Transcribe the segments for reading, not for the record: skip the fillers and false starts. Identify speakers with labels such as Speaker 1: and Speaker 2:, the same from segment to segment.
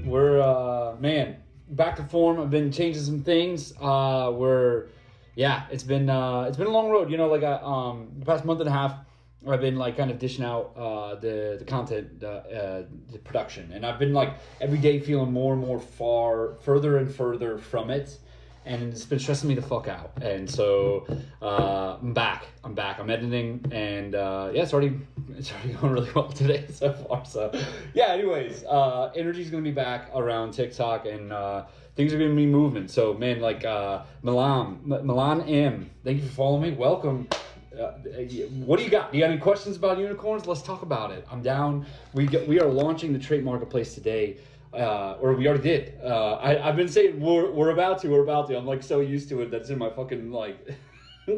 Speaker 1: We're man, back to form. I've been changing some things. It's been a long road. The past month and a half, I've been like kind of dishing out the content, the production, and I've been like every day feeling more and more further and further from it, and it's been stressing me the fuck out. And so I'm back. I'm editing, and it's already going really well today so far. So yeah. Anyways, energy's gonna be back around TikTok, and things are gonna be moving. So man, like Milan M, thank you for following me. Welcome. What do you got? Do you got any questions about unicorns? Let's talk about it. I'm down. We are launching the trait marketplace today, or we already did. I've been saying we're about to. I'm like so used to it that's in my fucking like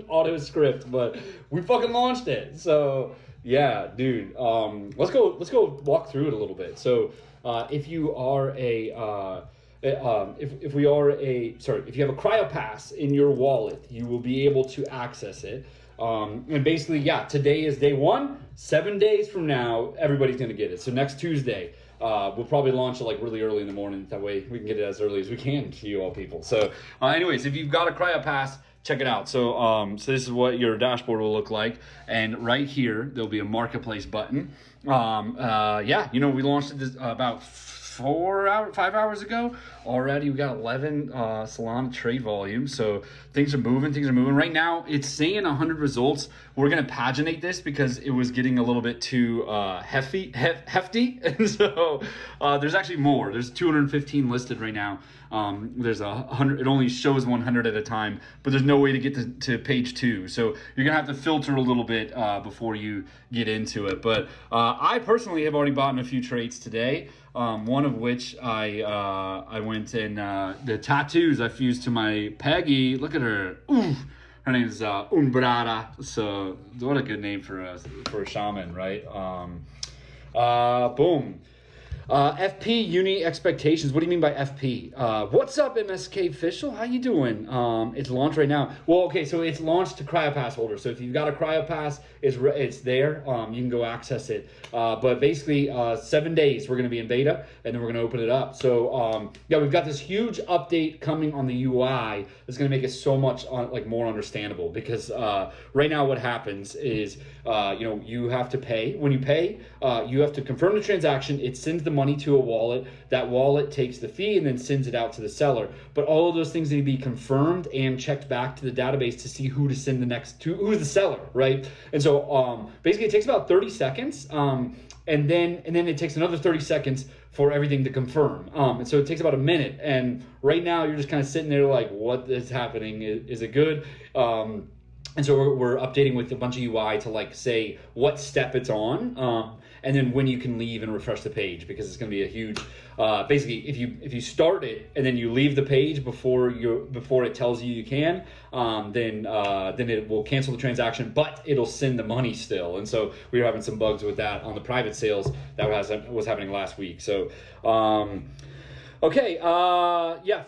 Speaker 1: auto script, but we fucking launched it. So yeah, dude. Let's go walk through it a little bit. So if you are if you have a CryoPass in your wallet, you will be able to access it. And basically, today is day one. 7 days from now, everybody's going to get it. So next Tuesday, we'll probably launch it like really early in the morning. That way we can get it as early as we can to you all people. So anyways, if you've got a CryoPass, check it out. So this is what your dashboard will look like. And right here, there'll be a marketplace button. We launched it about 5 hours ago. Already we got 11 Solana trade volume, so things are moving. Right now it's saying 100 results. We're gonna paginate this because it was getting a little bit too hefty, and so there's actually more. There's 215 listed right now. There's 100. It only shows 100 at a time, but there's no way to get to page 2. So you're gonna have to filter a little bit before you get into it. But I personally have already bought a few trades today. One of which I went and the tattoos I fused to my Peggy. Look at her. Ooh, her name is Umbrada. So what a good name for a shaman, right? Boom. FP Uni Expectations. What do you mean by FP? What's up, MSK Official? How you doing? It's launched right now. Well, okay, so it's launched to CryoPass holders. So if you've got a CryoPass, it's there. You can go access it. But basically, 7 days we're going to be in beta, and then we're going to open it up. So we've got this huge update coming on the UI that's going to make it so much more understandable. Because right now, what happens is you have to pay. When you pay, you have to confirm the transaction. It sends the money to a wallet. That wallet takes the fee and then sends it out to the seller. But all of those things need to be confirmed and checked back to the database to see who to send the next to, who's the seller, right? And so basically it takes about 30 seconds. And then it takes another 30 seconds for everything to confirm. And so it takes about a minute. And right now you're just kind of sitting there like, what is happening? Is it good? And so we're updating with a bunch of UI to like say what step it's on, and then when you can leave and refresh the page, because it's going to be a huge. Basically, if you start it and then you leave the page before it tells you can, then it will cancel the transaction, but it'll send the money still. And so we were having some bugs with that on the private sales that was happening last week. So. Okay,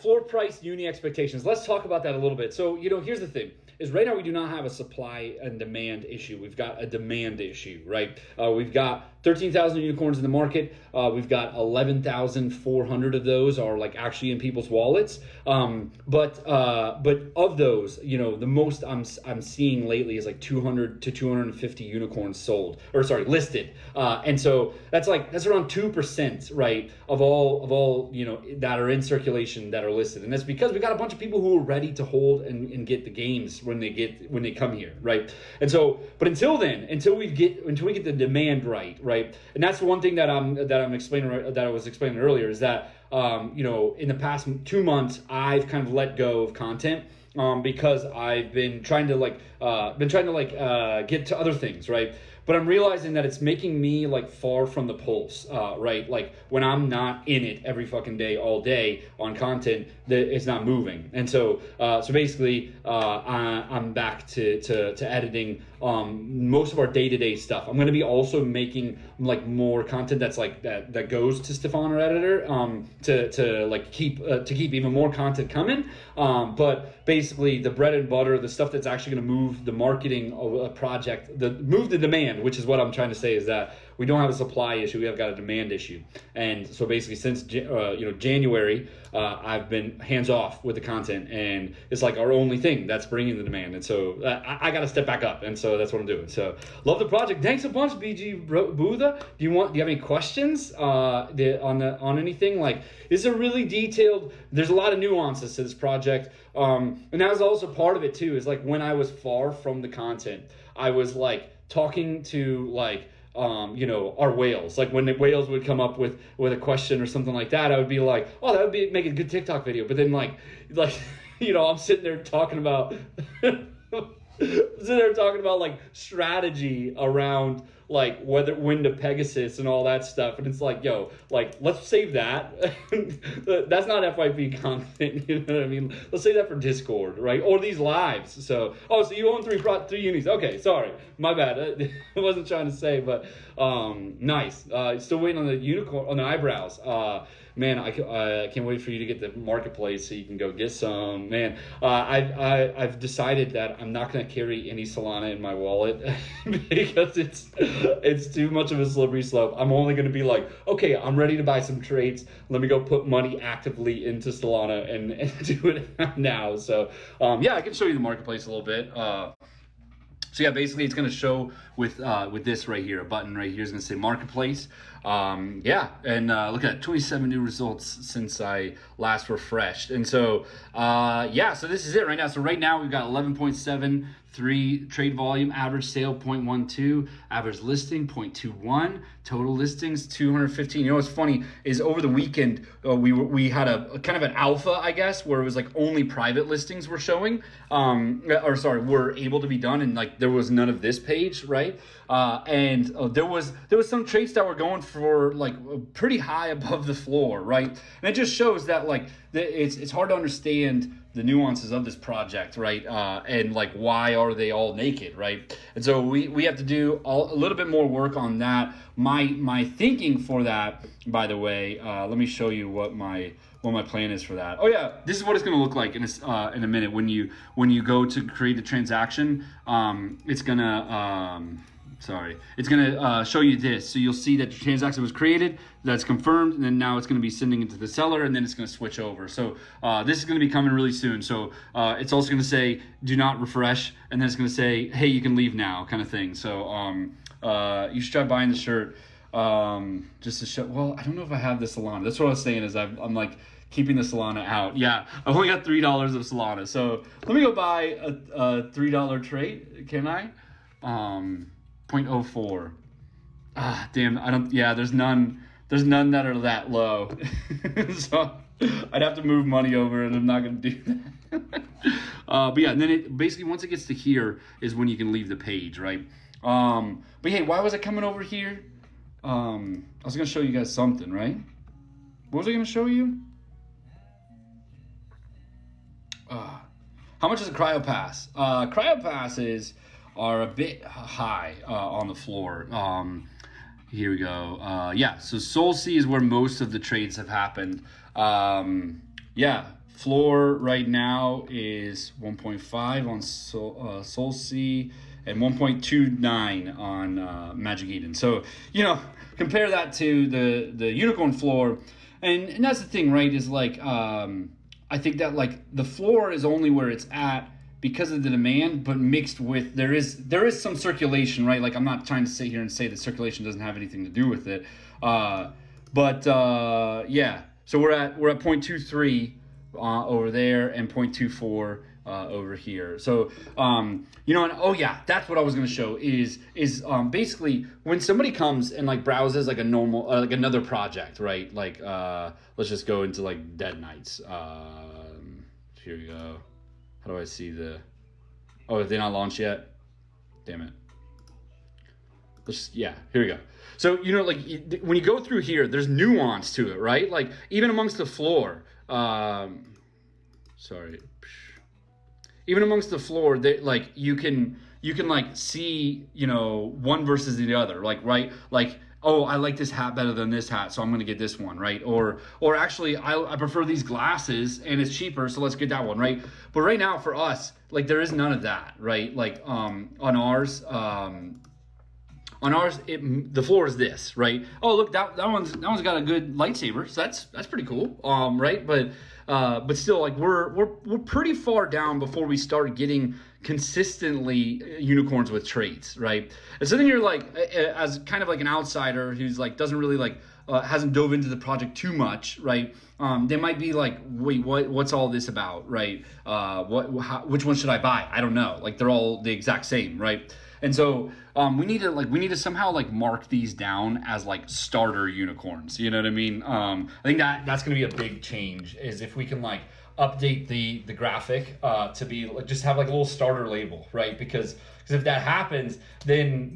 Speaker 1: floor price uni expectations. Let's talk about that a little bit. So, here's the thing. Is right now we do not have a supply and demand issue. We've got a demand issue, right? We've got 13,000 unicorns in the market. We've got 11,400 of those are like actually in people's wallets. But of those, the most I'm seeing lately is like 200 to 250 unicorns listed. And so that's around 2%, right, of all that are in circulation that are listed. And that's because we got a bunch of people who are ready to hold and get the games when they come here, right? And so, but until we get the demand right, and that's the one thing that I'm explaining, that I was explaining earlier, is that in the past 2 months I've kind of let go of content because I've been trying to get to other things, right? But I'm realizing that it's making me like far from the pulse, right? Like when I'm not in it every fucking day, all day on content, that it's not moving. And so basically, I'm back to editing most of our day-to-day stuff. I'm going to be also making like more content that's like that goes to Stefan, our editor, to keep even more content coming. But basically, the bread and butter, the stuff that's actually going to move the marketing of a project, move the demand, which is what I'm trying to say, is that we don't have a supply issue. We have got a demand issue. And so basically since January, I've been hands off with the content, and it's like our only thing that's bringing the demand. And so I got to step back up, and so that's what I'm doing. So love the project. Thanks a bunch, BG Buddha. Do you have any questions on anything? Like, it's a really detailed. There's a lot of nuances to this project, and that was also part of it too. Is like when I was far from the content, I was like talking to like our whales. Like when the whales would come up with a question or something like that, I would be like, oh, that would make a good TikTok video. But then like I'm sitting there talking about like strategy around like when to Pegasus and all that stuff, and it's like, yo, like let's save that. That's not FYP content, you know what I mean? Let's save that for Discord, right? Or these lives. So you own three unis. Okay, sorry, my bad. I wasn't trying to say, but nice. Still waiting on the unicorn on the eyebrows. Man, I can't wait for you to get the marketplace so you can go get some. Man, I've decided that I'm not going to carry any Solana in my wallet because it's too much of a slippery slope. I'm only going to be like, okay, I'm ready to buy some trades. Let me go put money actively into Solana and do it now. So I can show you the marketplace a little bit. So yeah, basically it's going to show with this right here, a button right here is going to say marketplace. And look at that, 27 new results since I last refreshed. And so so this is it right now. So right now we've got 11.73 trade volume, average sale 0.12, average listing 0.21, total listings 215. You know what's funny is over the weekend we had a kind of an alpha, I guess, where it was like only private listings were showing, were able to be done, and like there was none of this page, right? And there was some trades that were going for like pretty high above the floor, right? And it just shows that like it's hard to understand the nuances of this project, right? And like why are they all naked, right? And so we have to do a little bit more work on that. My thinking for that, by the way, let me show you what my plan is for that. Oh yeah, this is what it's going to look like in a minute when you go to create a transaction. It's gonna show you this. So you'll see that the transaction was created, that's confirmed, and then now it's going to be sending it to the seller, and then it's going to switch over. So this is going to be coming really soon. So it's also going to say, do not refresh, and then it's going to say, hey, you can leave now, kind of thing. So you should try buying the shirt just to show. Well, I don't know if I have the Solana. That's what I was saying is I'm like keeping the Solana out. Yeah, I've only got $3 of Solana. So let me go buy a $3 trade. Can I? 0.04. Damn, there's none that are that low. So I'd have to move money over, and I'm not going to do that. But yeah, and then it basically, once it gets to here is when you can leave the page, right? But hey, why was I coming over here? I was going to show you guys something, right? What was I going to show you? How much is a CryoPass? CryoPasses are a bit high on the floor. Here we go. So SolC is where most of the trades have happened. Floor right now is 1.5 on SolC and 1.29 on Magic Eden. So, compare that to the Unicorn floor. And that's the thing, right, is like, I think that like the floor is only where it's at because of the demand, but mixed with there is some circulation, right? Like I'm not trying to sit here and say that circulation doesn't have anything to do with it, so we're at 0.23 over there and 0.24 over here. So that's what I was going to show is basically when somebody comes and like browses like a normal like another project, right? Like let's just go into like Dead Knights. Here we go. How do I see are they not launched yet? Damn it. Here we go. So, when you go through here, there's nuance to it, right? Like, even amongst the floor, even amongst the floor, like, you can like see, one versus the other, like, right? Like, oh, I like this hat better than this hat, so I'm gonna get this one, right? Or actually, I prefer these glasses and it's cheaper, so let's get that one, right? But right now for us, like there is none of that, right? Like on ours, On ours, the floor is this, right? Oh, look, that one's got a good lightsaber, so that's pretty cool, right? But still, like we're pretty far down before we start getting consistently unicorns with traits, right? And so then you're like, as kind of like an outsider who's like doesn't really like hasn't dove into the project too much, right? They might be like, wait, what's all this about, right? Which one should I buy? I don't know. Like they're all the exact same, right? And so we need to somehow like mark these down as like starter unicorns. You know what I mean? I think that's going to be a big change, is if we can like update the graphic to be like, just have like a little starter label, right? Because if that happens, then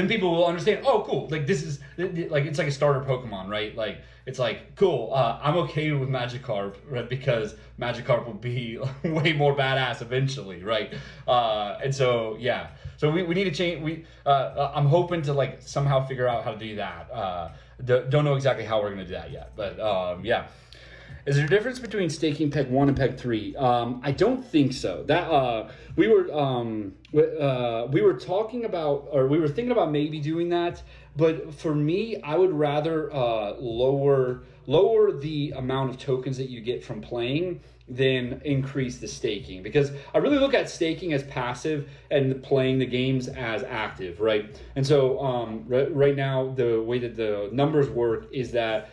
Speaker 1: people will understand. Oh, cool! Like this is like it's like a starter Pokemon, right? Like it's like cool. I'm okay with Magikarp, right? Because Magikarp will be way more badass eventually, right? And so yeah, so we need to change. I'm hoping to like somehow figure out how to do that. Don't know exactly how we're gonna do that yet, but yeah. Is there a difference between staking Peg 1 and Peg 3? I don't think so. That we were talking about, or we were thinking about maybe doing that. But for me, I would rather lower the amount of tokens that you get from playing than increase the staking, because I really look at staking as passive and playing the games as active, right? And so right now, the way that the numbers work is that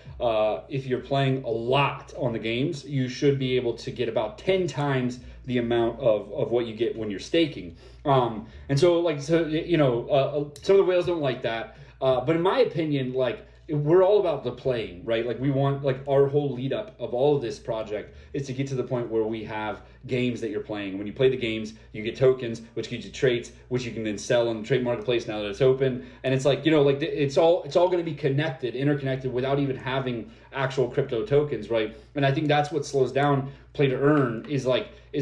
Speaker 1: if you're playing a lot on the games, you should be able to get about 10 times the amount of what you get when you're staking. And so some of the whales don't like that. But in my opinion, like, we're all about the playing, right? Like we want, like our whole lead up of all of this project is to get to the point where we have games that you're playing. When you play the games, you get tokens, which gives you traits, which you can then sell on the trade marketplace now that it's open. And it's like, it's all going to be connected, interconnected, without even having actual crypto tokens, right? And I think that's what slows down play to earn, is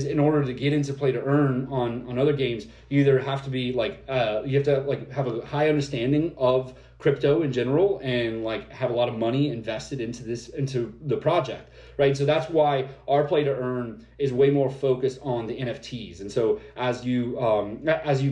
Speaker 1: in order to get into play to earn on other games, you either have to be like you have to like have a high understanding of crypto in general and like have a lot of money invested into the project, right? So that's why our play to earn is way more focused on the NFTs. And so as you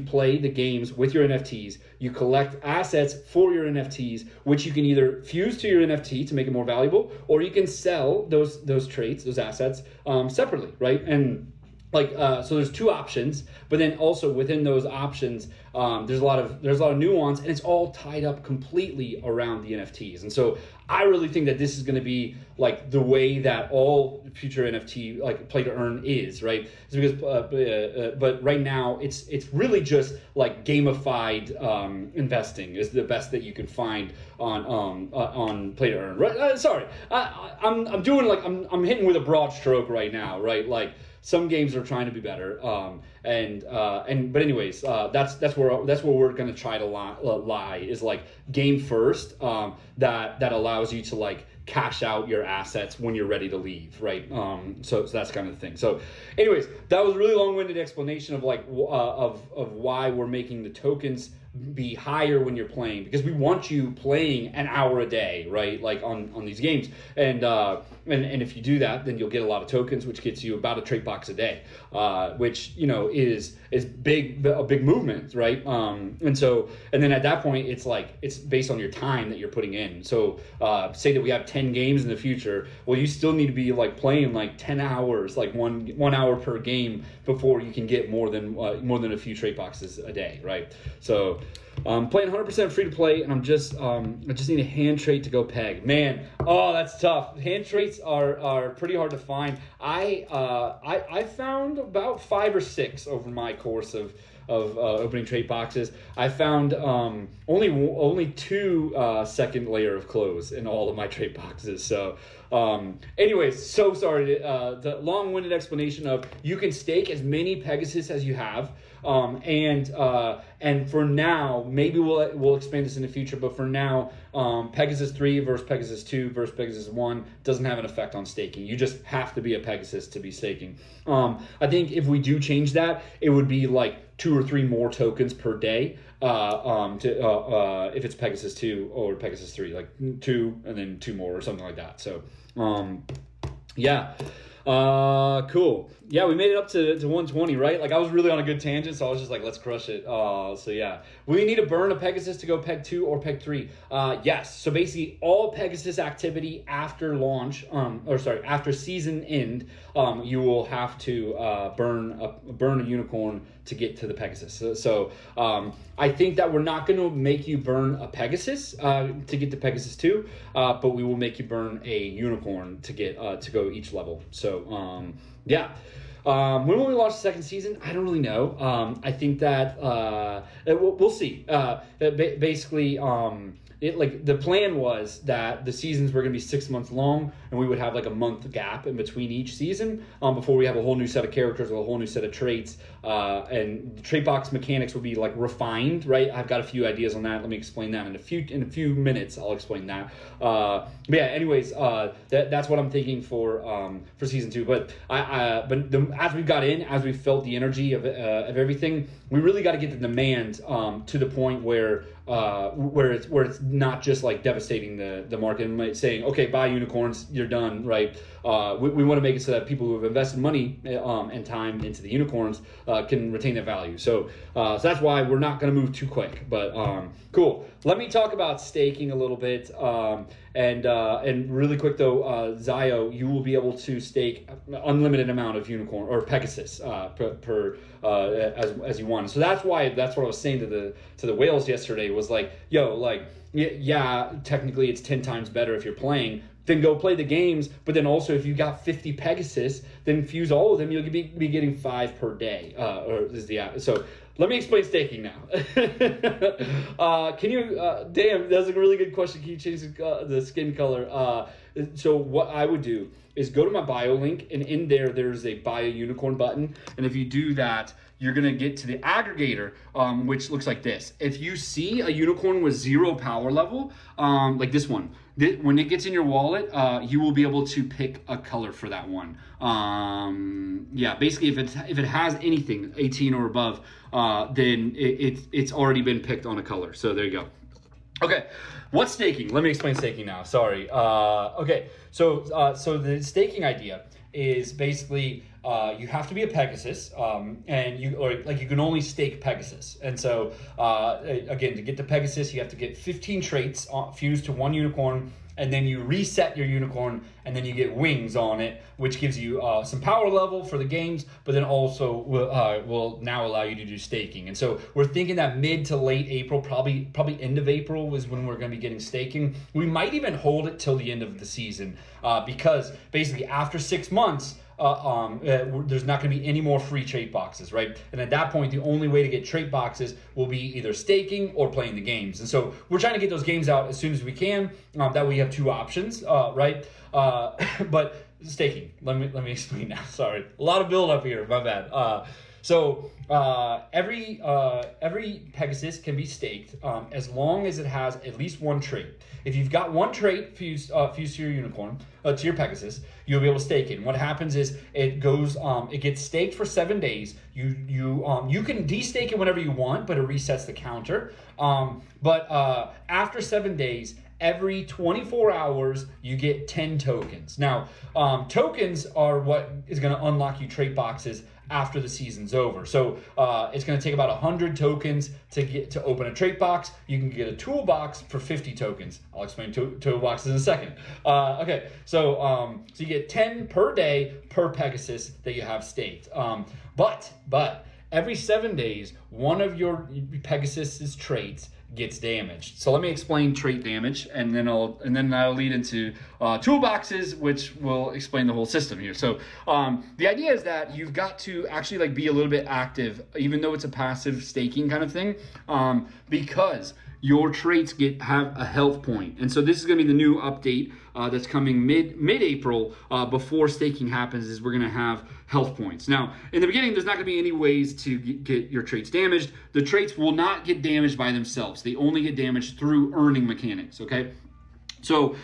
Speaker 1: play the games with your NFTs, you collect assets for your NFTs, which you can either fuse to your NFT to make it more valuable, or you can sell those traits, those assets separately, right? And so there's two options, but then also within those options, there's a lot of nuance, and it's all tied up completely around the NFTs. And so I really think that this is going to be like the way that all future NFT like play to earn is, right? It's because, but right now it's really just like gamified investing is the best that you can find on play to earn. Right? Sorry, I'm doing like I'm hitting with a broad stroke right now, right? Like. Some games are trying to be better, but anyways, that's where we're gonna try to lie is like game first, that allows you to like cash out your assets when you're ready to leave, right? So that's kind of the thing. So, anyways, that was a really long-winded explanation of like of why we're making the tokens be higher when you're playing, because we want you playing an hour a day, right? Like on these games, and if you do that, then you'll get a lot of tokens, which gets you about a trade box a day, which is a big movement, right? And then at that point, it's like it's based on your time that you're putting in. So say that we have 10 games in the future, well, you still need to be like playing like 10 hours, like one hour per game before you can get more than a few trade boxes a day, right? So. Playing 100% free to play, and I just need a hand trait to go peg. Man, oh, that's tough. Hand traits are pretty hard to find. I found about 5 or 6 over my course of opening trait boxes. I found only 2 second layer of close in all of my trait boxes. So anyways, so sorry the long-winded explanation of you can stake as many Pegasus as you have. And for now, maybe we'll expand this in the future, but for now, Pegasus 3 versus Pegasus 2 versus Pegasus 1 doesn't have an effect on staking. You just have to be a Pegasus to be staking. I think if we do change that, it would be like 2 or 3 more tokens per day. If it's Pegasus 2 or Pegasus 3, like 2 and then 2 more or something like that. So, yeah. Cool. Yeah, we made it up to 120, right? Like I was really on a good tangent, so I was just like, let's crush it. So yeah, we need to burn a Pegasus to go Peg 2 or Peg 3. Yes. So basically, all Pegasus activity after launch, after season end, you will have to burn a unicorn to get to the Pegasus. So I think that we're not going to make you burn a Pegasus to get to Pegasus 2, but we will make you burn a unicorn to get to go each level. So yeah. When will we launch the second season? I don't really know. I think that we'll see. Basically, the plan was that the seasons were going to be 6 months long, and we would have like a month gap in between each season before we have a whole new set of characters with a whole new set of traits, and the trait box mechanics will be like refined. Right, I've got a few ideas on that. Let me explain that in a few minutes. I'll explain that. But yeah, anyways, that's what I'm thinking for season 2. But as we got in, as we felt the energy of everything, we really got to get the demand to the point where it's not just like devastating the market and saying, okay, buy unicorns, you're done, right? We want to make it so that people who have invested money and time into the unicorns can retain their value. So that's why we're not going to move too quick. But cool. Let me talk about staking a little bit. And really quick though, Zio, you will be able to stake unlimited amount of unicorn or Pegasus per as you want. So that's what I was saying to the whales yesterday was like, yo, like yeah, technically it's 10 times better if you're playing. Then go play the games, but then also if you got 50 Pegasus, then fuse all of them, you'll be getting 5 per day. So let me explain staking now. Can you? Damn, that's a really good question. Can you change the skin color? So what I would do is go to my bio link, and in there's a buy a unicorn button, and if you do that, you're gonna get to the aggregator, which looks like this. If you see a unicorn with 0 power level, like this one, when it gets in your wallet, you will be able to pick a color for that one. Yeah, basically, if it has anything 18 or above, then it's already been picked on a color. So there you go. Okay, what's staking? Let me explain staking now. Sorry. Okay, so the staking idea is basically you have to be a Pegasus, and you can only stake Pegasus. And so again, to get the Pegasus, you have to get 15 traits fused to one unicorn, and then you reset your unicorn, and then you get wings on it, which gives you some power level for the games, but then also will now allow you to do staking. And so we're thinking that mid to late April, probably end of April is when we're going to be getting staking. We might even hold it till the end of the season, because basically after 6 months, there's not going to be any more free trait boxes, right? And at that point, the only way to get trait boxes will be either staking or playing the games. And so we're trying to get those games out as soon as we can. That way you have 2 options, right? But staking. Let me explain now. Sorry, a lot of build up here. My bad. So every Pegasus can be staked as long as it has at least 1 trait. If you've got 1 trait fused to your unicorn, to your Pegasus, you'll be able to stake it. And what happens is it gets staked for 7 days. You can destake it whenever you want, but it resets the counter. But after 7 days, every 24 hours, you get 10 tokens. Now, tokens are what is going to unlock you trait boxes after the season's over. So it's going to take about 100 tokens to open a trait box. You can get a toolbox for 50 tokens. I'll explain toolboxes in a second. Okay, so you get 10 per day per Pegasus that you have staked. But every 7 days, one of your Pegasus's traits gets damaged. So let me explain trait damage, and then that'll lead into toolboxes, which will explain the whole system here. So the idea is that you've got to actually be a little bit active, even though it's a passive staking kind of thing, because your traits have a health point. And so this is going to be the new update that's coming mid-April before staking happens, is we're going to have health points. Now, in the beginning, there's not going to be any ways to get your traits damaged. The traits will not get damaged by themselves. They only get damaged through earning mechanics, okay? So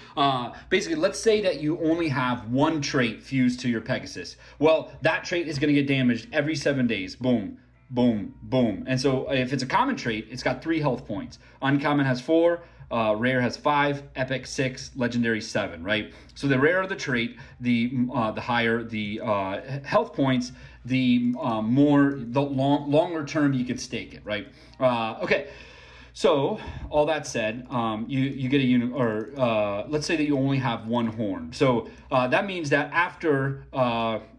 Speaker 1: basically, let's say that you only have 1 trait fused to your Pegasus. Well, that trait is going to get damaged every 7 days. Boom. Boom, boom. And so if it's a common trait, it's got 3 health points. Uncommon has 4, rare has 5, epic 6, legendary 7, right? So the rarer the trait, the higher the health points, the longer term you can stake it, right? Okay. So all that said, you get a unit, or let's say that you only have one horn. So that means that after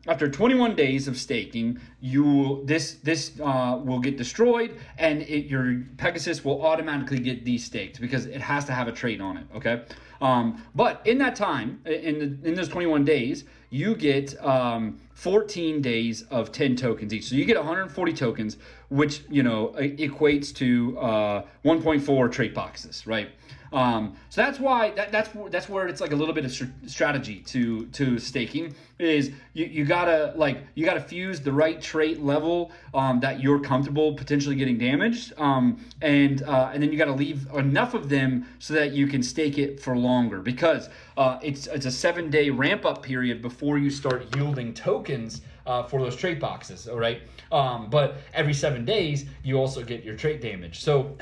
Speaker 1: 21 days of staking, this will get destroyed, and your Pegasus will automatically get destaked because it has to have a trait on it. Okay, but in that time, in those 21 days, you get 14 days of 10 tokens each. So you get 140 tokens, which equates to 1.4 trait boxes, right? So that's why that's where it's like a little bit of strategy to staking is you gotta fuse the right trait level that you're comfortable potentially getting damaged, and then you gotta leave enough of them so that you can stake it for longer, because it's a 7-day ramp up period before you start yielding tokens for those trait boxes. All right, but every 7 days you also get your trait damage. So.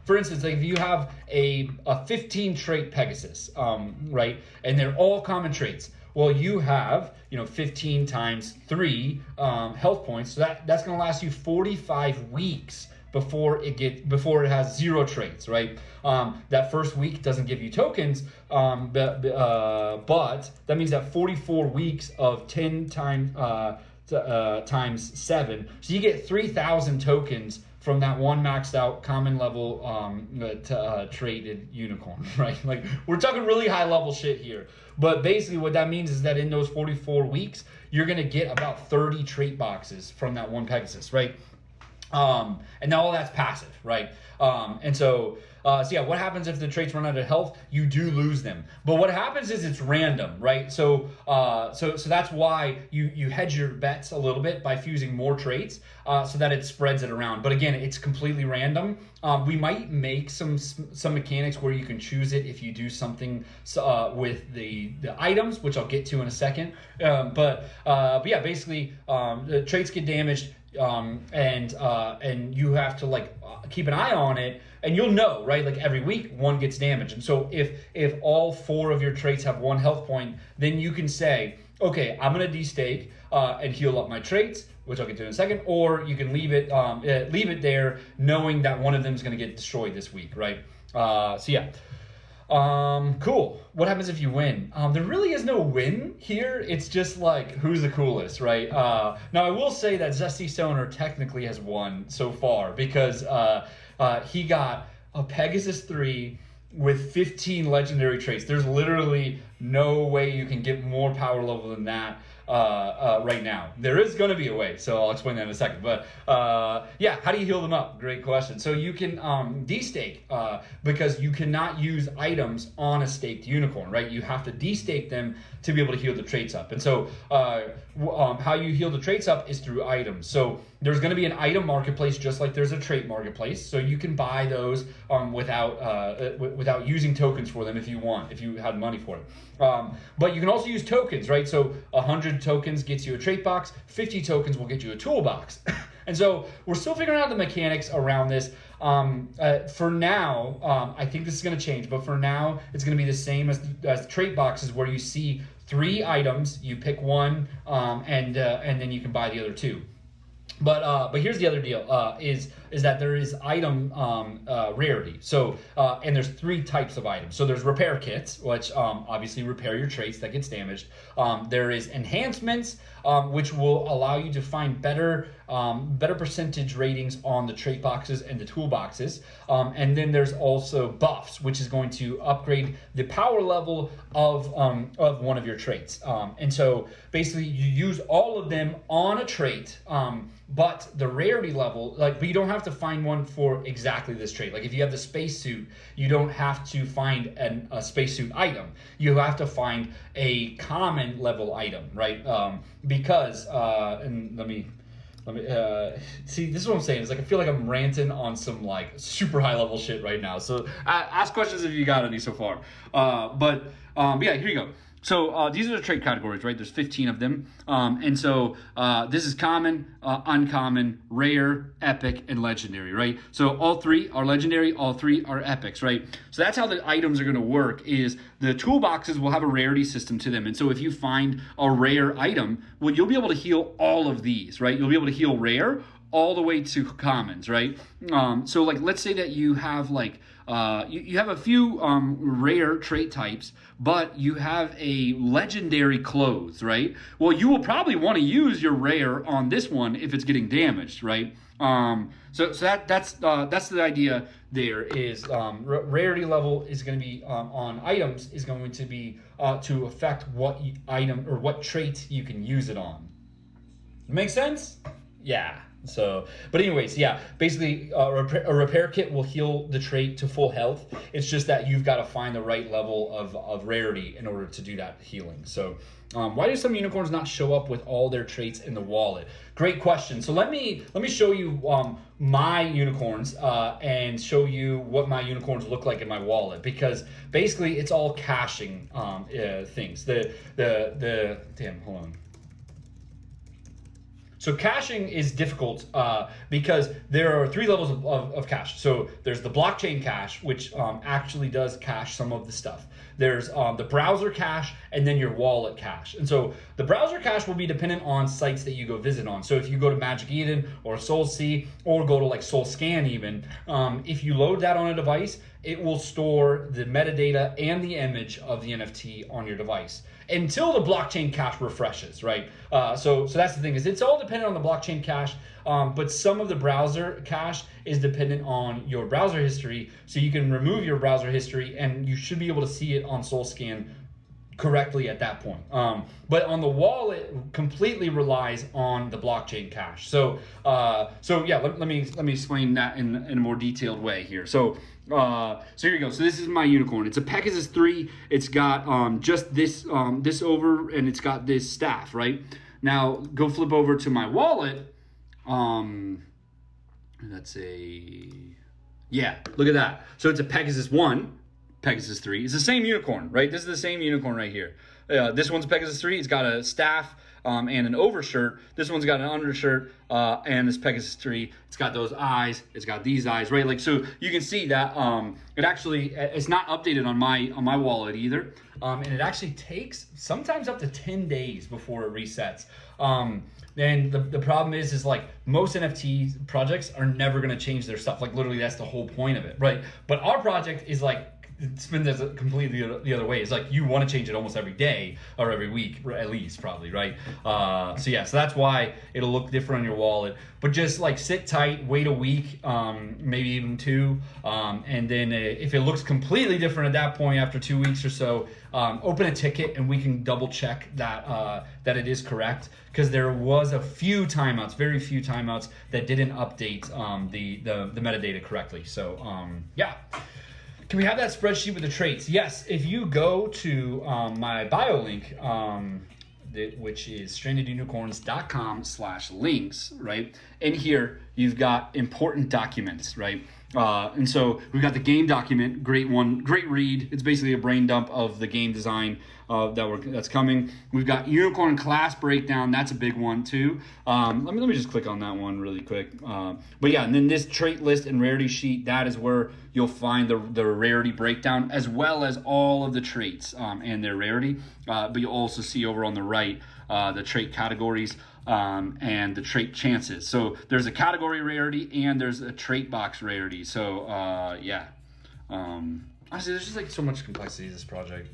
Speaker 1: For instance, like if you have a 15 trait Pegasus, right, and they're all common traits. Well, you have 15 times 3 health points. So that's going to last you 45 weeks before it has 0 traits, right? That first week doesn't give you tokens, but that means that 44 weeks of 10 times 7, so you get 3,000 tokens from that one maxed out common level traded unicorn, right? Like we're talking really high level shit here. But basically what that means is that in those 44 weeks, you're gonna get about 30 trait boxes from that one Pegasus, right? And now all that's passive, right? So what happens if the traits run out of health? You do lose them. But what happens is it's random, right? So that's why you hedge your bets a little bit by fusing more traits, so that it spreads it around. But again, it's completely random. We might make some mechanics where you can choose it if you do something with the items, which I'll get to in a second. But yeah, basically the traits get damaged. And you have to keep an eye on it, and you'll know, right? Like every week one gets damaged. And so if all 4 of your traits have 1 health point, then you can say, okay, I'm gonna destake and heal up my traits, which I'll get to in a second, or you can leave it there knowing that one of them is gonna get destroyed this week, right? So yeah. Cool. What happens if you win? There really is no win here. It's just like who's the coolest, right? Now I will say that Zesty Stoner technically has won so far because he got a Pegasus 3 with 15 legendary traits. There's literally no way you can get more power level than that right now. There is going to be a way, so I'll explain that in a second. But yeah, how do you heal them up? Great question. So you can destake because you cannot use items on a staked unicorn, right? You have to destake them to be able to heal the traits up. And so how you heal the traits up is through items. So there's going to be an item marketplace just like there's a trait marketplace. So you can buy those without using tokens for them if you want, if you had money for it. But you can also use tokens, right? So 100 tokens gets you a trait box, 50 tokens will get you a toolbox. And so we're still figuring out the mechanics around this. For now, I think this is going to change, but for now, it's going to be the same as trait boxes where you see 3 items, you pick one, and then you can buy the other 2. But here's the other deal, is that there is item rarity. So and there's 3 types of items. So there's repair kits, which obviously repair your traits that gets damaged. There is enhancements, which will allow you to find better percentage ratings on the trait boxes and the toolboxes. And then there's also buffs, which is going to upgrade the power level of one of your traits. And so basically you use all of them on a trait, but the rarity level, but you don't have to find one for exactly this trait. Like if you have the spacesuit, you don't have to find a spacesuit item. You have to find a common level item, right? Because and let me see, this is what I'm saying. It's like I feel like I'm ranting on some super high level shit right now. So ask questions if you got any so far. But yeah, here you go. So these are the trait categories, right? There's 15 of them. And so this is common, uncommon, rare, epic, and legendary, right? So all three are legendary, all three are epics, right? So that's how the items are going to work is the toolboxes will have a rarity system to them. And so if you find a rare item, well, you'll be able to heal all of these, right? You'll be able to heal rare all the way to commons, right? So like, let's say that you have like, you have a few rare trait types, but you have a legendary clothes, right? Well, you will probably want to use your rare on this one if it's getting damaged, right? So that's the idea. There is rarity level is going to be on items is going to be to affect what item or what trait you can use it on. Make sense? Yeah. So, but anyways, yeah, basically a repair kit will heal the trait to full health. It's just that you've got to find the right level of rarity in order to do that healing. So why do some unicorns not show up with all their traits in the wallet? Great question. So let me show you my unicorns and show you what my unicorns look like in my wallet, because basically it's all caching things. The damn, hold on. So caching is difficult because there are three levels of cache. So there's the blockchain cache, which actually does cache some of the stuff. There's the browser cache, and then your wallet cache. And so the browser cache will be dependent on sites that you go visit on. So if you go to Magic Eden or SolSea or go to like SolScan even, if you load that on a device, it will store the metadata and the image of the NFT on your device until the blockchain cache refreshes, right? So that's the thing, is it's all dependent on the blockchain cache, but some of the browser cache is dependent on your browser history, so you can remove your browser history and you should be able to see it on SolScan correctly at that point. But on the wallet, completely relies on the blockchain cache. So yeah, let me explain that in a more detailed way here. So here you go. So this is my unicorn. It's a Pegasus 3. It's got just this over, and it's got this staff, right? Now go flip over to my wallet. That's look at that. So it's a Pegasus 1. Pegasus 3. It's the same unicorn, right? This is the same unicorn right here. This one's Pegasus 3. It's got a staff and an overshirt. This one's got an undershirt and this Pegasus 3. It's got those eyes. It's got these eyes, right? Like, so you can see that it's not updated on my wallet either. And it actually takes sometimes up to 10 days before it resets. And the problem is like most NFT projects are never going to change their stuff. Like literally that's the whole point of it, right? But our project is like, spin this completely the other way. It's like you want to change it almost every day or every week, at least, probably, right? So that's why it'll look different on your wallet. But just like sit tight, wait a week, maybe even 2, and then if it looks completely different at that point after 2 weeks or so, open a ticket and we can double check that it is correct, because there was a few timeouts, very few timeouts that didn't update the metadata correctly. So yeah. Can we have that spreadsheet with the traits? Yes, if you go to my bio link, which is strandedunicorns.com/links, right? In here, you've got important documents, right? And so we've got the game document, great one, great read. It's basically a brain dump of the game design that's coming. We've got unicorn class breakdown. That's a big one too. Let me just click on that one really quick. But yeah, and then this trait list and rarity sheet, that is where you'll find the rarity breakdown as well as all of the traits and their rarity. But you'll also see over on the right the trait categories and the trait chances. So there's a category rarity and there's a trait box rarity. So honestly, there's just like so much complexity to this project.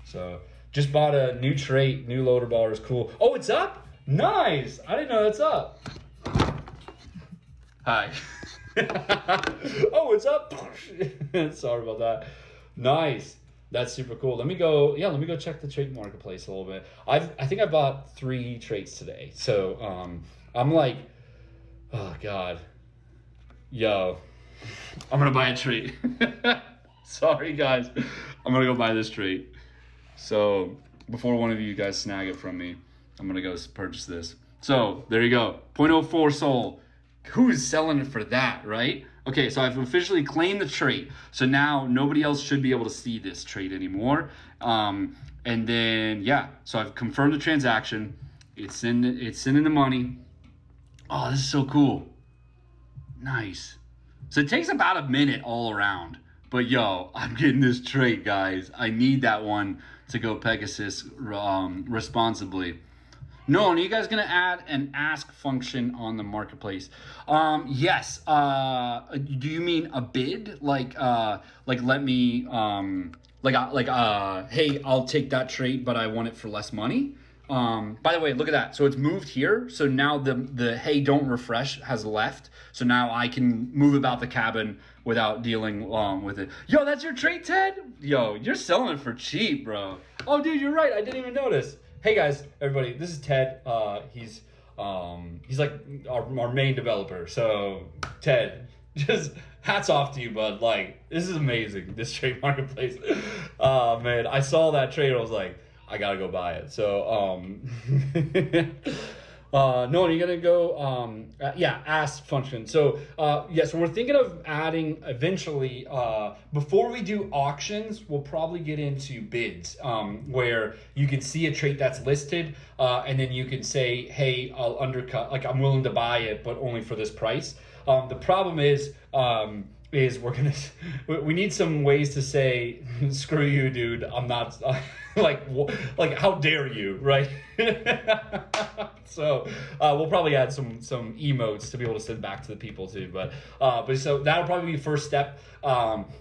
Speaker 1: So just bought a new trait, new loader bar is cool. Oh, it's up? Nice. I didn't know that's up. Hi. Oh, it's up. Sorry about that. Nice. That's super cool. Let me go check the trait marketplace a little bit. I think I bought 3 traits today. So I'm like, oh God. Yo, I'm gonna buy a trait. Sorry guys. I'm gonna go buy this trait. So before one of you guys snag it from me, I'm gonna go purchase this. So there you go. 0.04 SOL. Who's selling it for that, right? Okay, so I've officially claimed the trait. So now nobody else should be able to see this trait anymore. And then, yeah, so I've confirmed the transaction. It's sending the money. Oh, this is so cool. Nice. So it takes about a minute all around. But yo, I'm getting this trait, guys. I need that one to go Pegasus responsibly. No, are you guys gonna add an ask function on the marketplace? Yes. Do you mean a bid? Like let me hey, I'll take that trait, but I want it for less money. By the way, look at that. So it's moved here. So now the hey, don't refresh has left. So now I can move about the cabin without dealing with it. Yo, that's your trait, Ted? Yo, you're selling it for cheap, bro. Oh, dude, you're right. I didn't even notice. Hey guys, everybody, this is Ted. He's like our main developer. So Ted, just hats off to you, bud. Like, this is amazing, this trade marketplace. Man, I saw that trade, I was like, I gotta go buy it. So no, you're gonna go ask function. So so we're thinking of adding eventually before we do auctions, we'll probably get into bids where you can see a trait that's listed and then you can say, hey, I'll undercut, like I'm willing to buy it, but only for this price. The problem is we need some ways to say, screw you, dude, I'm not like how dare you, right? So we'll probably add some emotes to be able to send back to the people too, but so that'll probably be the first step.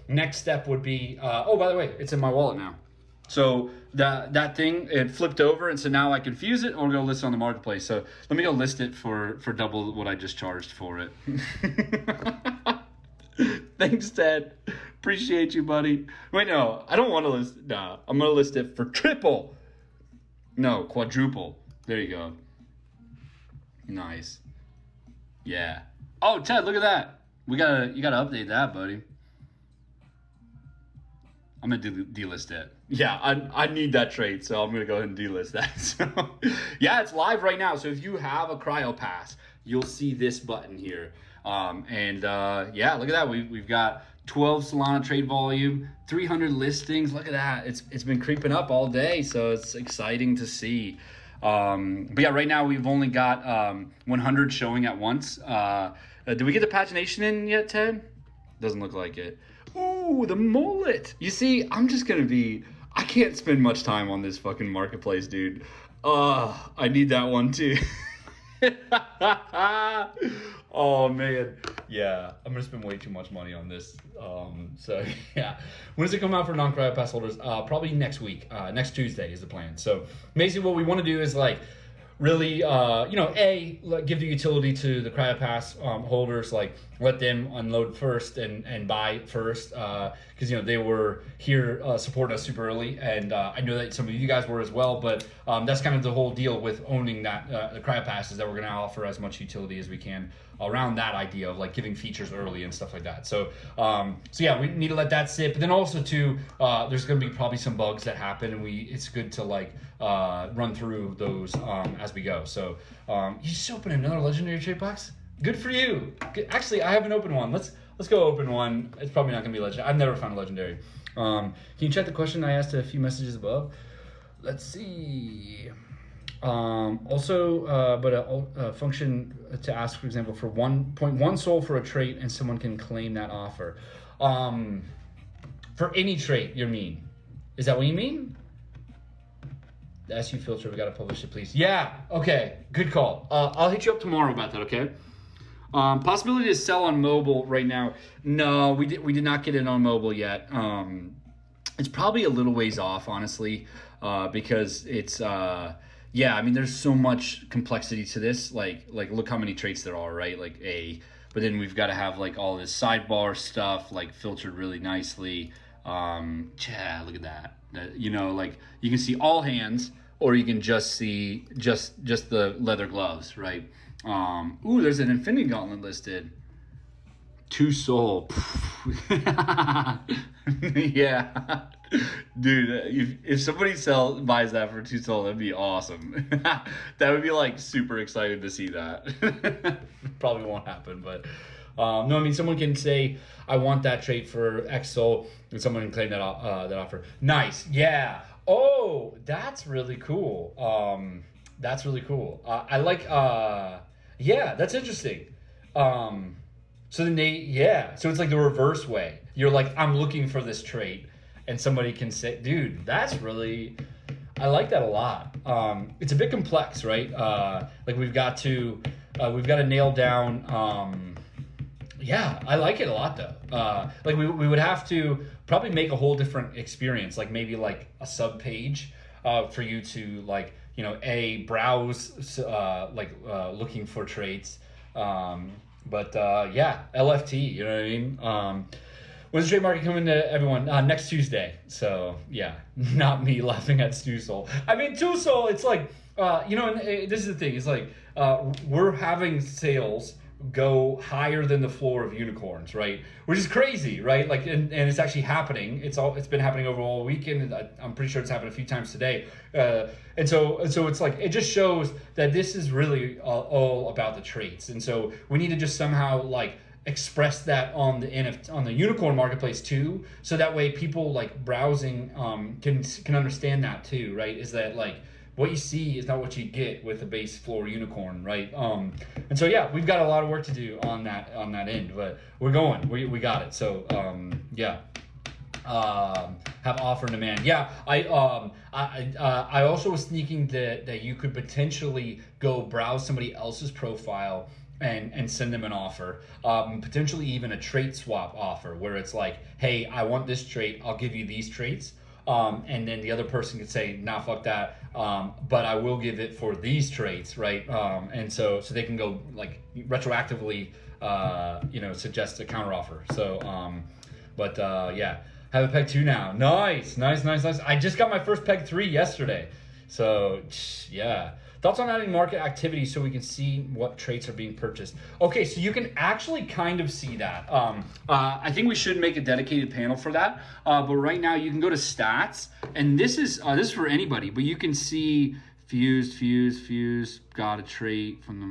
Speaker 1: Next step would be oh, by the way, it's in my wallet now. So that thing, it flipped over, and so now I can fuse it or go list it on the marketplace. So let me go list it for double what I just charged for it. Thanks, Ted. Appreciate you, buddy. Wait, no, I don't want to list. Nah, I'm gonna list it for triple. No, quadruple. There you go. Nice. Yeah. Oh, Ted, look at that. You gotta update that, buddy. I'm gonna delist it. Yeah, I need that trade, so I'm gonna go ahead and delist that. So, yeah, it's live right now. So if you have a Cryo Pass, you'll see this button here. Yeah, look at that. We've got 12 Solana trade volume, 300 listings. Look at that. It's been creeping up all day, so it's exciting to see. But yeah, right now we've only got 100 showing at once. Did we get the pagination in yet, Ted? Doesn't look like it. Ooh, the mullet. You see, I can't spend much time on this fucking marketplace, dude. I need that one too. Oh man, yeah, I'm gonna spend way too much money on this. So yeah, when does it come out for non-Cryo Pass holders? Probably next week. Next Tuesday is the plan. So basically, what we want to do is like really, give the utility to the Cryo Pass holders, like let them unload first and buy first, because they were here supporting us super early, and I know that some of you guys were as well. But that's kind of the whole deal with owning that the Cryo Pass, is that we're going to offer as much utility as we can around that idea of like giving features early and stuff like that. So yeah, we need to let that sit. But then also too, there's going to be probably some bugs that happen, and it's good to like run through those as we go. So you just opened another legendary trade box. Good for you. Actually, I haven't opened one. Let's go open one. It's probably not gonna be legendary. I've never found a legendary. Can you check the question I asked a few messages above? Let's see. But a function to ask, for example, for 1.1 SOL for a trait, and someone can claim that offer. For any trait, you mean? Is that what you mean? The SU filter, we gotta publish it, please. Yeah, okay, good call. I'll hit you up tomorrow about that, okay? Possibility to sell on mobile right now. No, we did not get it on mobile yet. It's probably a little ways off, honestly, because it's there's so much complexity to this. Like look how many traits there are, right? But then we've got to have like all this sidebar stuff like filtered really nicely. Look at that. Like you can see all hands, or you can just see just the leather gloves, right? There's an Infinity Gauntlet listed. 2 SOL. Yeah. Dude, if somebody buys that for 2 SOL, that'd be awesome. That would be like super excited to see that. Probably won't happen, but no, I mean, someone can say, I want that trait for X SOL, and someone can claim that offer. Nice, yeah. Oh, that's really cool. That's really cool. I like. Yeah, that's interesting. Um, so then yeah. So it's like the reverse way. You're like, I'm looking for this trait, and somebody can say, dude, that's really. I like that a lot. It's a bit complex, right? Like we've got to nail down. Yeah, I like it a lot though. Like we would have to probably make a whole different experience, like maybe like a sub page for you to like browse looking for traits. But yeah, LFT, you know what I mean? When's the trade market coming to everyone? Next Tuesday. So yeah, not me laughing at Stoosol. I mean, Stoosol, it's like, and this is the thing. It's like we're having sales go higher than the floor of unicorns, right? Which is crazy, right? Like, and it's actually happening. It's been happening over all weekend. I'm pretty sure it's happened a few times today. And so it's like, it just shows that this is really all about the traits. And so we need to just somehow like express that on the unicorn marketplace too, so that way people like browsing can understand that too, right? Is that like what you see is not what you get with a base floor unicorn, right? And so yeah, we've got a lot of work to do on that end, but we're going. We got it. So yeah. Have offer and demand. Yeah, I also was thinking that you could potentially go browse somebody else's profile and send them an offer, potentially even a trait swap offer where it's like, hey, I want this trait, I'll give you these traits. And then the other person could say, nah, fuck that, but I will give it for these traits, right? And so they can go like retroactively, suggest a counter offer. So, yeah, have a peg 2 now. Nice. I just got my first peg 3 yesterday. So yeah. Thoughts on adding market activity so we can see what traits are being purchased. Okay, so you can actually kind of see that. I think we should make a dedicated panel for that. But right now you can go to stats, and this is for anybody. But you can see fuse. Got a trait from the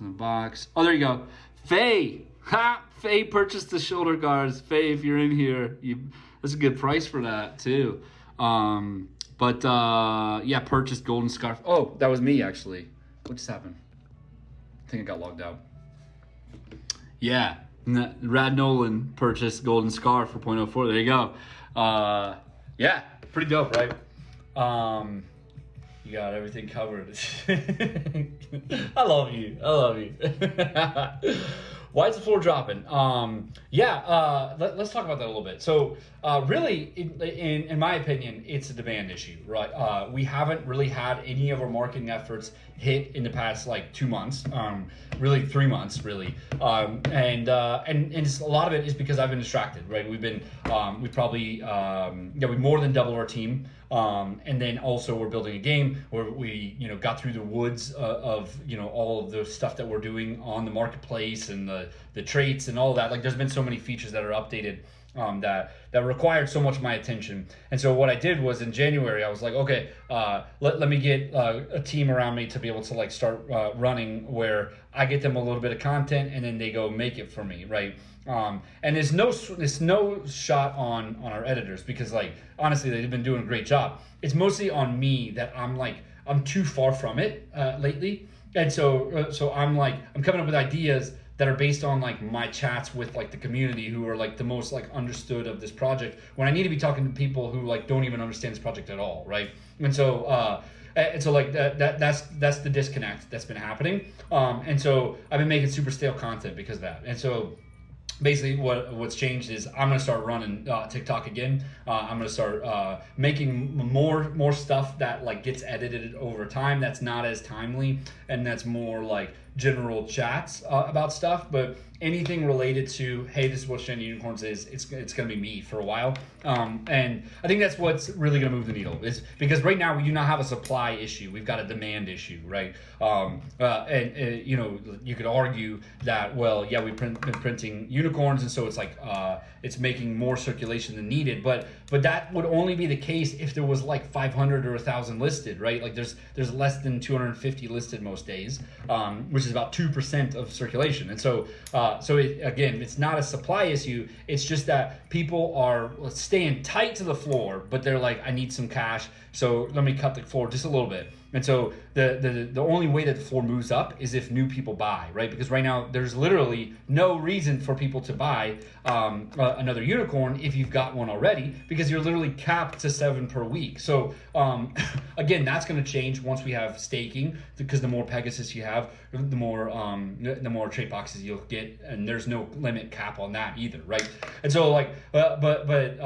Speaker 1: box. Oh, there you go. Faye, Faye purchased the shoulder guards. Faye, if you're in here, that's a good price for that too. But yeah, purchased golden scarf. Oh, that was me actually. What just happened? I think I got logged out. Yeah, Rad Nolan purchased golden scarf for 0.04. There you go. Yeah, pretty dope, right? You got everything covered. I love you. Why is the floor dropping? Let's talk about that a little bit. So really, in my opinion, it's a demand issue, right? We haven't really had any of our marketing efforts hit in the past like 2 months, really 3 months, really. And it's, a lot of it is because I've been distracted, right? We probably we more than doubled our team. And then also we're building a game where we, got through the woods of, all of the stuff that we're doing on the marketplace and the traits and all of that. Like, there's been so many features that are updated that required so much of my attention. And so what I did was in January, I was like, okay, let me get a team around me to be able to like start running where I get them a little bit of content and then they go make it for me, right? And there's no shot on our editors, because like honestly they've been doing a great job. It's mostly on me that I'm too far from it lately, and so I'm coming up with ideas that are based on like my chats with like the community who are like the most like understood of this project, when I need to be talking to people who like don't even understand this project at all, right? And so like that's the disconnect that's been happening. And so I've been making super stale content because of that. And so basically what's changed is I'm going to start running TikTok again. I'm going to start making more stuff that like gets edited over time, that's not as timely, and that's more like general chats about stuff. But anything related to, hey, this is what Shiny Unicorns is, it's going to be me for a while. And I think that's what's really going to move the needle, is because right now we do not have a supply issue, we've got a demand issue, right? You could argue that, well, yeah, we've been printing unicorns, and so it's like it's making more circulation than needed, but that would only be the case if there was like 500 or 1,000 listed, right? Like there's less than 250 listed most days, which is about 2% of circulation. And so, again, it's not a supply issue. It's just that people are staying tight to the floor, but they're like, I need some cash, so let me cut the floor just a little bit. And so the only way that the floor moves up is if new people buy, right? Because right now there's literally no reason for people to buy another unicorn if you've got one already, because you're literally capped to 7 per week. So again, that's going to change once we have staking, because the more Pegasus you have, the more trait boxes you'll get, and there's no limit cap on that either, right? And so like, but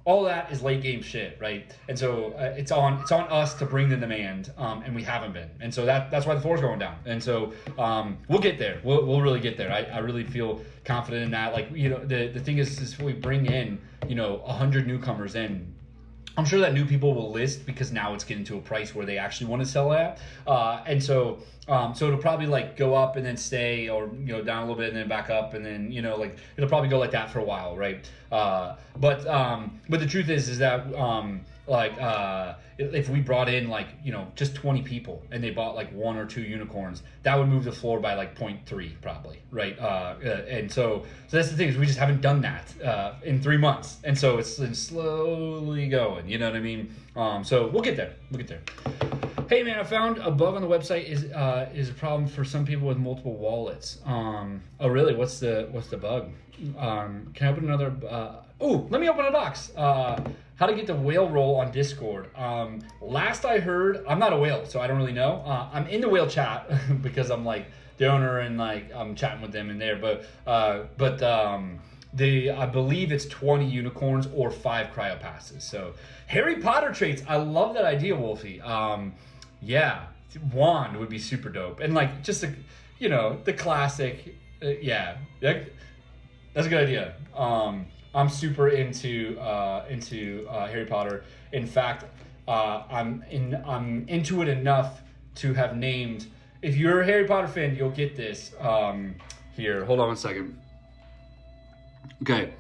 Speaker 1: all that is late game shit, right? And so it's on us to bring the demand, and we haven't been, and so that's why the floor's going down. And so we'll get there. We'll really get there. I really feel confident in that. Like, you know, the thing is if we bring in, you know, 100 newcomers in, I'm sure that new people will list, because now it's getting to a price where they actually want to sell at, and so it'll probably like go up and then stay, or, you know, down a little bit and then back up, and then, you know, like it'll probably go like that for a while, right? But the truth is that if we brought in like, you know, just 20 people and they bought like 1 or 2 unicorns, that would move the floor by like 0.3 probably, right? And so that's the thing, is we just haven't done that in 3 months, and so it's slowly going, you know what I mean? So we'll get there. Hey man, I found a bug on the website is a problem for some people with multiple wallets. Oh really? What's the bug? Can I open another? Let me open a box. How to get the whale roll on Discord. Last I heard, I'm not a whale, so I don't really know. I'm in the whale chat because I'm like the owner, and like I'm chatting with them in there. But I believe it's 20 unicorns or 5 cryo passes. So Harry Potter traits. I love that idea, Wolfie. Yeah, wand would be super dope, and like just the classic. Yeah, that's a good idea. I'm super into Harry Potter. In fact, I'm into it enough to have named. If you're a Harry Potter fan, you'll get this. Here, hold on one second. Okay,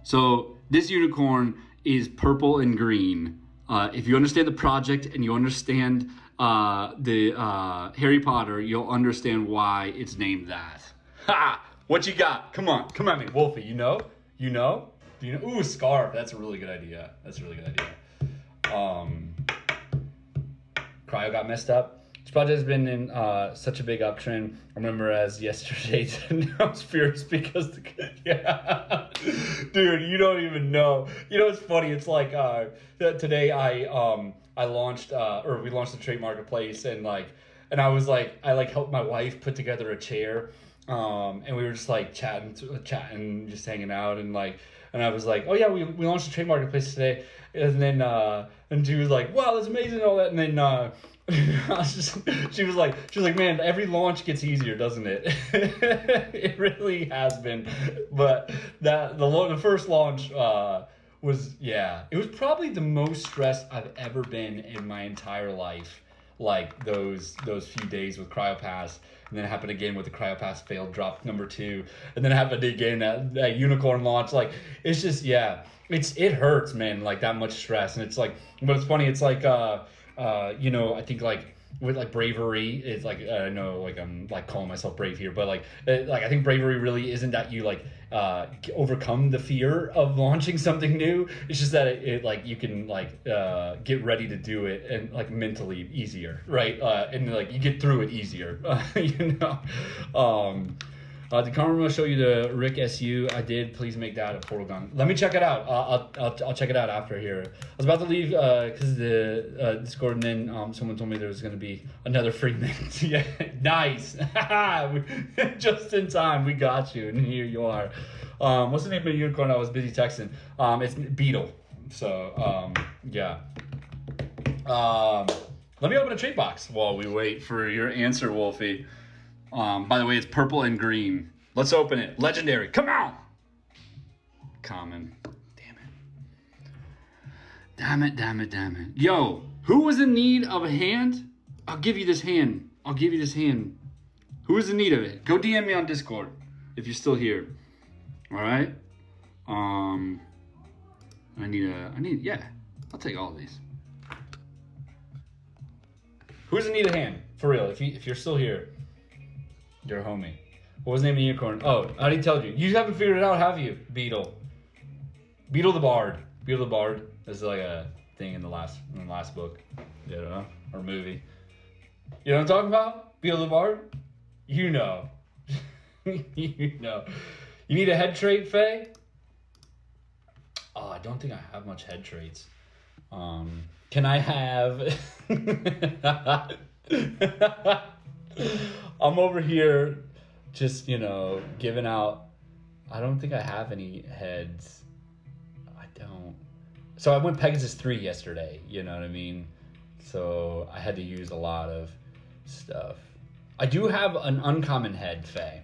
Speaker 1: so this unicorn is purple and green. If you understand the project and you understand the Harry Potter, you'll understand why it's named that. Ha! What you got? Come on, come at me, Wolfie. You know? Do you know? Ooh, scarf. That's a really good idea. Cryo got messed up. This project has been in such a big uptrend. I remember as yesterday to announce Fierce because yeah, dude, you don't even know. You know, it's funny. It's like today I launched or we launched the Trait Marketplace, and I was like, I helped my wife put together a chair, and we were just like chatting, just hanging out, and I was like, oh yeah, we launched the Trait Marketplace today, and then and she was like, wow, that's amazing, and all that, and then she was like, man, every launch gets easier, doesn't it? It really has been, but the first launch was, yeah, it was probably the most stressed I've ever been in my entire life. Like those few days with CryoPass, and then it happened again with the CryoPass failed drop number 2, and then it happened again that unicorn launch. Like, it's just, yeah, it hurts, man, like that much stress. And it's like, but it's funny, it's like you know, I think like with like bravery, it's like, I know like I'm like calling myself brave here, but like I think bravery really isn't that you like overcome the fear of launching something new. It's just that it like you can like get ready to do it, and like mentally easier, right? And like you get through it easier. You know. Did Karma show you the Rick SU? I did. Please make that a portal gun. Let me check it out. I'll check it out after here. I was about to leave because the Discord, and then someone told me there was going to be another free minute. Yeah, nice. Just in time. We got you, and here you are. What's the name of the unicorn I was busy texting? It's Beetle. So yeah. Let me open a trait box while we wait for your answer, Wolfie. By the way, it's purple and green. Let's open it. Legendary. Come on. Common. Damn it. Yo, who was in need of a hand? I'll give you this hand. Who is in need of it? Go DM me on Discord if you're still here. All right. Yeah. I'll take all of these. Who's in need of a hand? For real, if you're still here. Your homie. What was the name of the unicorn? Oh, I already told you. You haven't figured it out, have you? Beetle. Beetle the Bard. Beetle the Bard. This is like a thing in the last book. You know? Or movie. You know what I'm talking about? Beetle the Bard? You know. You know. You need a head trait, Faye? Oh, I don't think I have much head traits. Can I have... I'm over here just, giving out... I don't think I have any heads. I don't. So I went Pegasus 3 yesterday, you know what I mean? So I had to use a lot of stuff. I do have an uncommon head, Faye.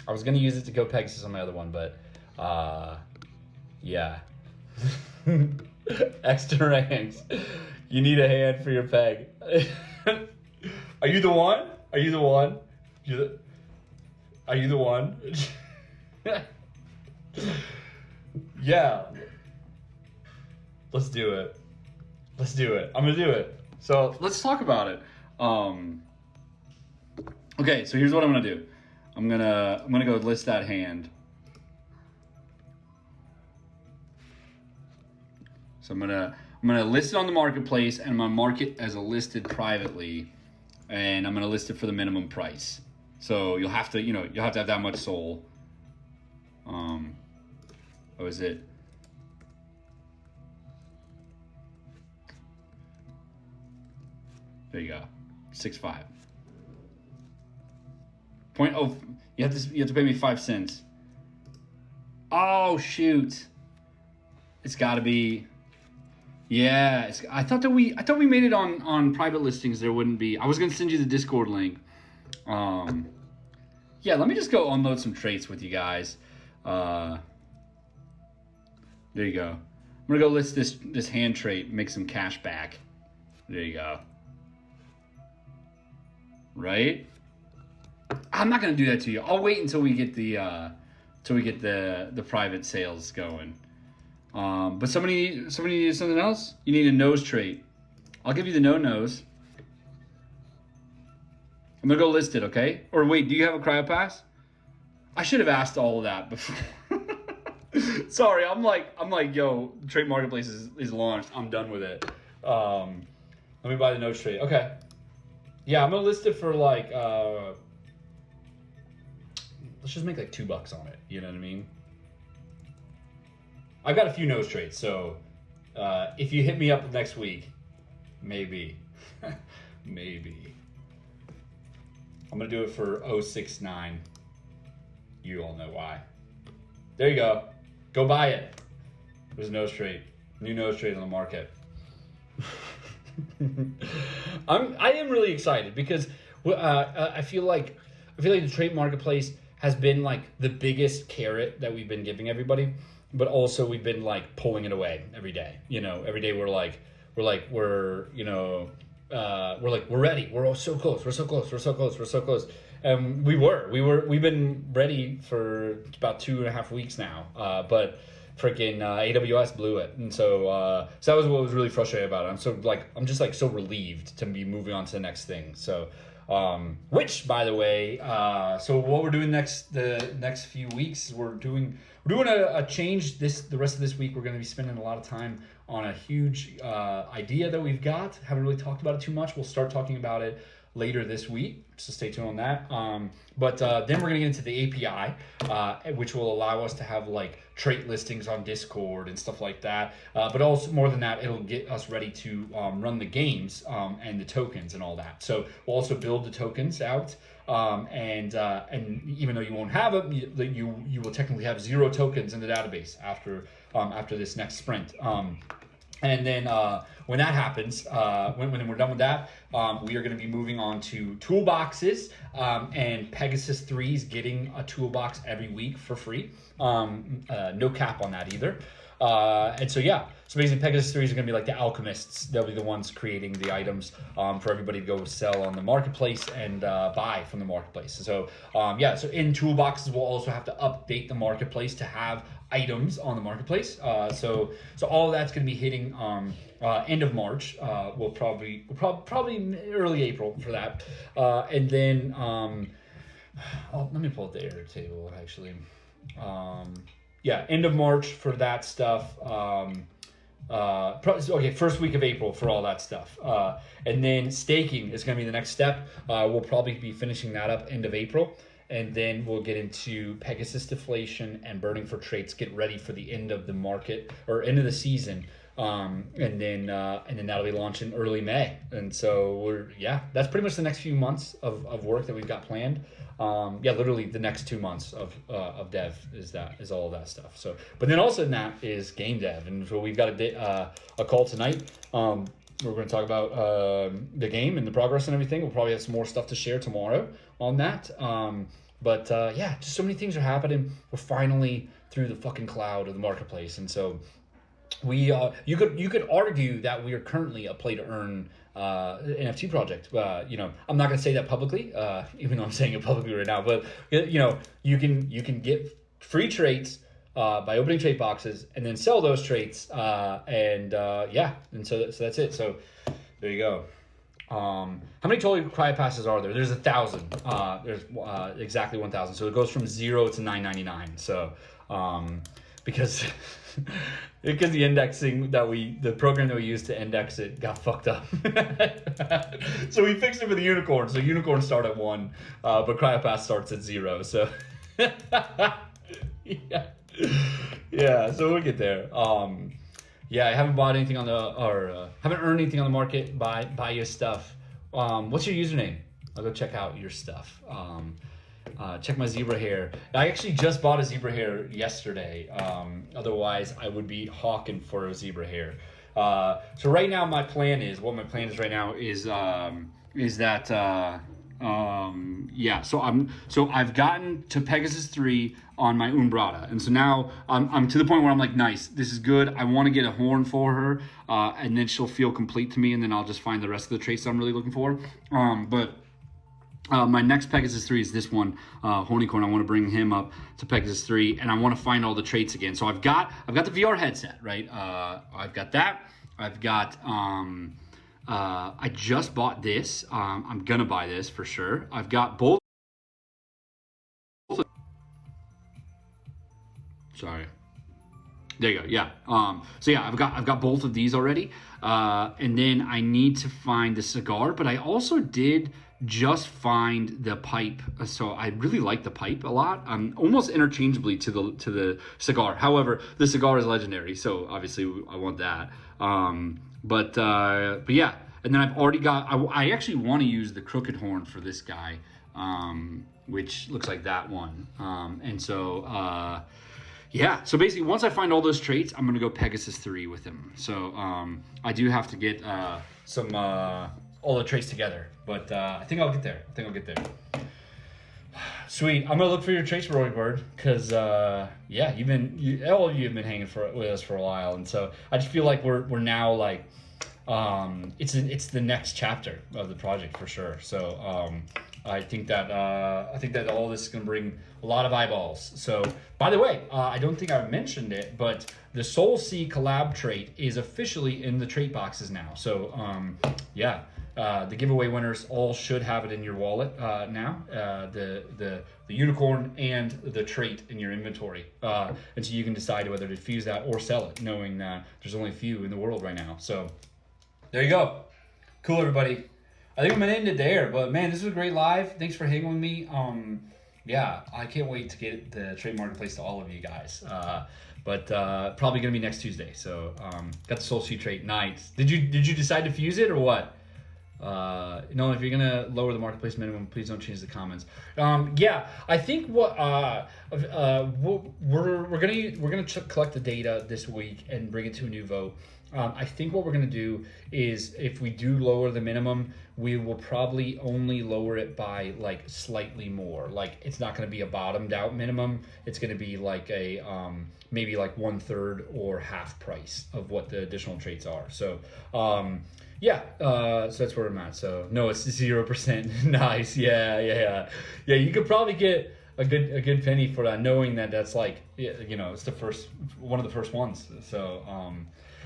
Speaker 1: I was going to use it to go Pegasus on my other one, but yeah. Extra ranks. You need a hand for your peg. Are you the one? Are you the one? Are you the one? Yeah. Let's do it. Let's do it. I'm gonna do it. So let's talk about it. Okay, so here's what I'm gonna do. I'm gonna go list that hand. So I'm gonna list it on the marketplace, and I'm gonna mark it as a listed privately, and I'm gonna list it for the minimum price. So you'll have to have that much soul. What was it? There you go, 6.5. You have to pay me 5 cents. Oh shoot! It's got to be. Yeah, I thought we made it on private listings. There wouldn't be. I was gonna send you the Discord link. Yeah, let me just go unload some traits with you guys. There you go. I'm gonna go list this hand trait, make some cash back. There you go. Right? I'm not gonna do that to you. I'll wait until we get the private sales going. But somebody needs something else. You need a nose trait. I'll give you the nose. I'm gonna go list it, okay? Or wait, do you have a cryopass? I should have asked all of that before. Sorry, I'm like, yo, Trait Marketplace is launched. I'm done with it. Let me buy the nose trait. Okay. Yeah, I'm gonna list it for like let's just make like $2 on it. You know what I mean? I've got a few nose traits, so if you hit me up next week, maybe. Maybe. I'm gonna do it for 069. You all know why. There you go. Go buy it. There's a nose trait. New nose trait on the market. I am really excited because I feel like the Trait Marketplace has been like the biggest carrot that we've been giving everybody, but also we've been like pulling it away every day. Every day we're ready. We're all so close. We're so close. We've been ready for about 2.5 weeks now. But freaking AWS blew it, and so that was what was really frustrating about it. I'm just so relieved to be moving on to the next thing. So, which by the way, so what we're doing the next few weeks, we're doing a change. The rest of this week, we're going to be spending a lot of time on a huge idea that we've got. Haven't really talked about it too much. We'll start talking about it later this week, so stay tuned on that. But then we're gonna get into the API, which will allow us to have like trait listings on Discord and stuff like that. But also more than that, it'll get us ready to run the games and the tokens and all that. So we'll also build the tokens out. And even though you won't have them, you will technically have 0 tokens in the database after this next sprint. And then when that happens, when we're done with that, we are going to be moving on to toolboxes, and Pegasus 3 is getting a toolbox every week for free. No cap on that either. And so yeah, so basically Pegasus 3 is going to be like the alchemists. They'll be the ones creating the items for everybody to go sell on the marketplace and buy from the marketplace. So so in toolboxes we'll also have to update the marketplace to have items on the marketplace. So all of that's going to be hitting end of March. We'll probably early April for that, and then Oh, let me pull up the error table actually. Yeah, end of March for that stuff. Okay, first week of April for all that stuff. And then staking is going to be the next step. We'll probably be finishing that up end of April. And then we'll get into Pegasus deflation and burning for traits, get ready for the end of the market or end of the season. And then that'll be launching early May. And so that's pretty much the next few months of work that we've got planned. Literally the next 2 months of dev is all of that stuff. So, but then also in that is game dev, and so we've got a call tonight. We're going to talk about the game and the progress and everything. We'll probably have some more stuff to share tomorrow on that. Just so many things are happening. We're finally through the fucking cloud of the marketplace, and so you could argue that we are currently a play to earn NFT project. I'm not going to say that publicly, even though I'm saying it publicly right now. But you can get free traits by opening trait boxes and then sell those traits. And so that's it. So there you go. How many total CryoPasses are there? There's 1,000. There's exactly 1,000. So it goes from 0 to 999. So because the indexing the program that we used to index it got fucked up. So we fixed it for the unicorn. So unicorns start at 1, but CryoPass starts at 0. So yeah, so we'll get there. I haven't bought anything haven't earned anything on the market. Buy your stuff. What's your username? I'll go check out your stuff. Check my zebra hair. I actually just bought a zebra hair yesterday. Otherwise, I would be hawking for a zebra hair. So right now, my plan is right now is that So I've gotten to Pegasus 3 on my Umbrata, and so now I'm to the point where I'm like, nice, this is good. I want to get a horn for her, and then she'll feel complete to me, and then I'll just find the rest of the traits I'm really looking for. My next Pegasus 3 is this one, Honeycorn. I want to bring him up to Pegasus 3, and I want to find all the traits again. So I've got the VR headset, right? I've got that. I've got I just bought this. I'm gonna buy this for sure. I've got both. Sorry. There you go. Yeah. I've got both of these already. And then I need to find the cigar, but I also did just find the pipe. So I really like the pipe a lot. Almost interchangeably to the cigar. However, the cigar is legendary, so obviously I want that. But yeah. And then I've already got. I actually want to use the crooked horn for this guy, which looks like that one. So basically, once I find all those traits, I'm gonna go Pegasus 3 with him. So I do have to get some all the traits together, but I think I'll get there. Sweet. I'm gonna look for your traits, Roy Bird, because all of you have been hanging with us for a while, and so I just feel like we're now like it's the next chapter of the project for sure. So I think that all this is gonna bring a lot of eyeballs. So by the way, I don't think I mentioned it, but the Soul Sea collab trait is officially in the trait boxes now. So the giveaway winners all should have it in your wallet now. The unicorn and the trait in your inventory, and so you can decide whether to fuse that or sell it, knowing that there's only a few in the world right now. So there you go. Cool, everybody. I think I'm gonna end it there. But man, this was a great live. Thanks for hanging with me. I can't wait to get the Trait Marketplace to all of you guys. But probably gonna be next Tuesday. So got the Soul Sea trait. Nice. Did you decide to fuse it or what? No, if you're gonna lower the marketplace minimum, please don't change the comments. I think what we're gonna collect the data this week and bring it to a new vote. I think what we're gonna do is if we do lower the minimum, we will probably only lower it by like slightly more. Like it's not gonna be a bottomed out minimum. It's gonna be like a maybe like 1/3 or half price of what the additional traits are. So so that's where I'm at. So no, it's 0%. Nice. Yeah. You could probably get a good penny for that, knowing that that's like it's the one of the first ones. So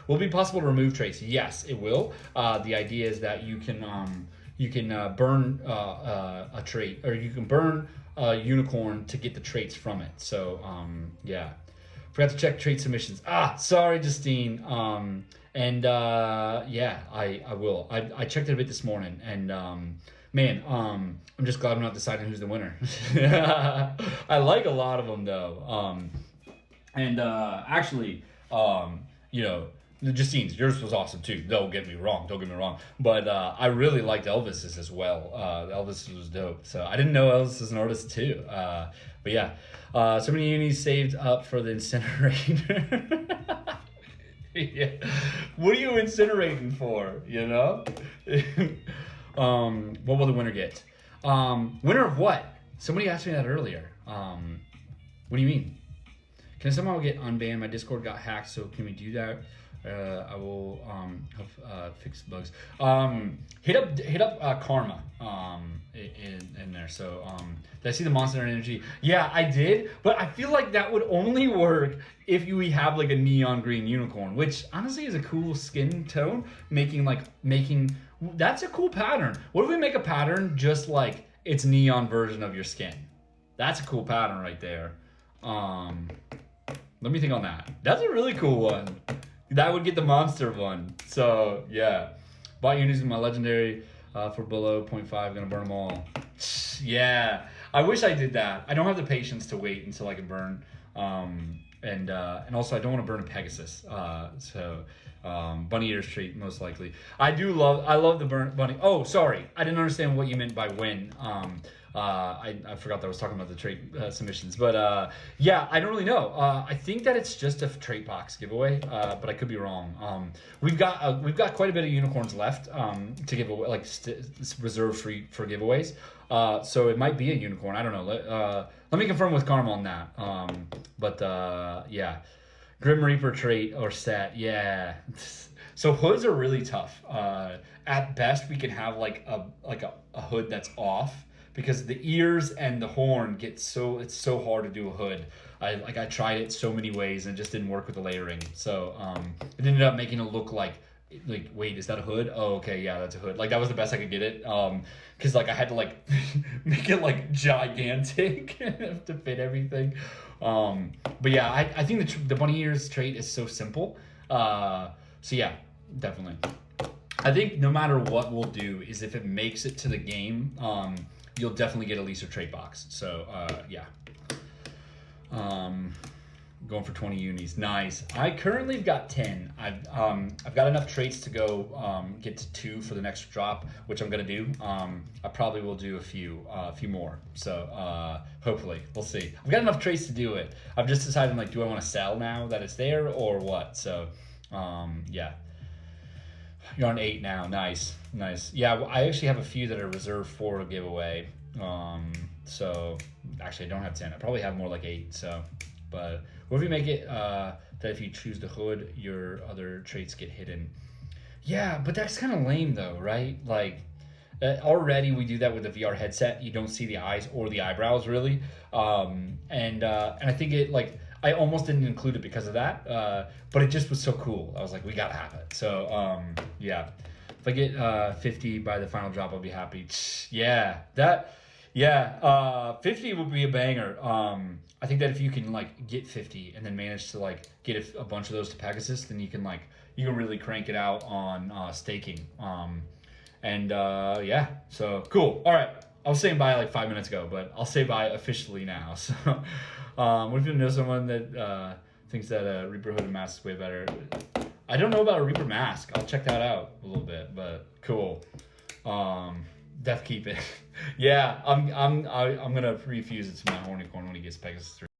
Speaker 1: will it be possible to remove traits? Yes, it will. The idea is that you can you can burn a trait, or you can burn a unicorn to get the traits from it. So yeah, forgot to check trait submissions. Sorry, Justine. And yeah, I will. I checked it a bit this morning, and man, I'm just glad I'm not deciding who's the winner. I like a lot of them though. And actually, you know, Justine's, yours was awesome too. Don't get me wrong. But I really liked Elvis's as well. Elvis was dope. So I didn't know Elvis is an artist too. But yeah, so many unis saved up for the incinerator. Yeah. What are you incinerating for? You know? What will the winner get? Winner of what? Somebody asked me that earlier. What do you mean? Can I somehow get unbanned? My Discord got hacked, so can we do that? I will help fix bugs. Hit up Karma in there. So did I see the Monster Energy? Yeah, I did, but I feel like that would only work if we have like a neon green unicorn, which honestly is a cool skin tone. Making that's a cool pattern. What if we make a pattern just like its neon version of your skin? That's a cool pattern right there. Let me think on that. That's a really cool one. That would get the monster one. So yeah, bought unis in my legendary for below 0.5. Gonna burn them all. Yeah, I wish I did that. I don't have the patience to wait until I can burn. And also I don't want to burn a Pegasus. Bunny ears trait most likely. I love the bunny. Oh, sorry, I didn't understand what you meant by when. I forgot that I was talking about the trait submissions, but yeah, I don't really know. I think that it's just a trait box giveaway, but I could be wrong. We've got quite a bit of unicorns left to give away, like reserved for giveaways. So it might be a unicorn. I don't know. Let me confirm with Karma on that. Yeah, Grim Reaper trait or set. Yeah. So hoods are really tough. At best, we can have like a hood that's off, because the ears and the horn it's so hard to do a hood. I tried it so many ways and it just didn't work with the layering. So it ended up making it look like wait, is that a hood? Oh, okay, yeah, that's a hood. Like that was the best I could get it. Because like I had to like make it like gigantic to fit everything. But yeah, I think the bunny ears trait is so simple. So yeah, definitely. I think no matter what we'll do is if it makes it to the game, you'll definitely get at least a trait box. So yeah. Going for 20 unis. Nice. I currently have got 10. I've got enough traits to go get to 2 for the next drop, which I'm gonna do. I probably will do a few more. So hopefully, we'll see. I've got enough traits to do it. I've just decided like, do I want to sell now that it's there or what? So yeah. You're on 8 now. Nice. Yeah, I actually have a few that are reserved for a giveaway. So actually, I don't have 10. I probably have more like 8. So, but what if we make it that if you choose the hood, your other traits get hidden? Yeah, but that's kind of lame though, right? Like already we do that with the VR headset. You don't see the eyes or the eyebrows really, and I think it like. I almost didn't include it because of that, but it just was so cool. I was like, we gotta have it. So yeah, if I get 50 by the final drop, I'll be happy. Yeah, 50 would be a banger. I think that if you can like get 50 and then manage to like get a bunch of those to Pegasus, then you can really crank it out on staking. Yeah, so cool. All right, I was saying bye like 5 minutes ago, but I'll say bye officially now. So. What if you know someone that thinks that Reaper Hood and Mask is way better? I don't know about a Reaper Mask. I'll check that out a little bit, but cool. Def keep it. Yeah, I'm gonna refuse it to my Hornicorn when he gets Pegasus 3.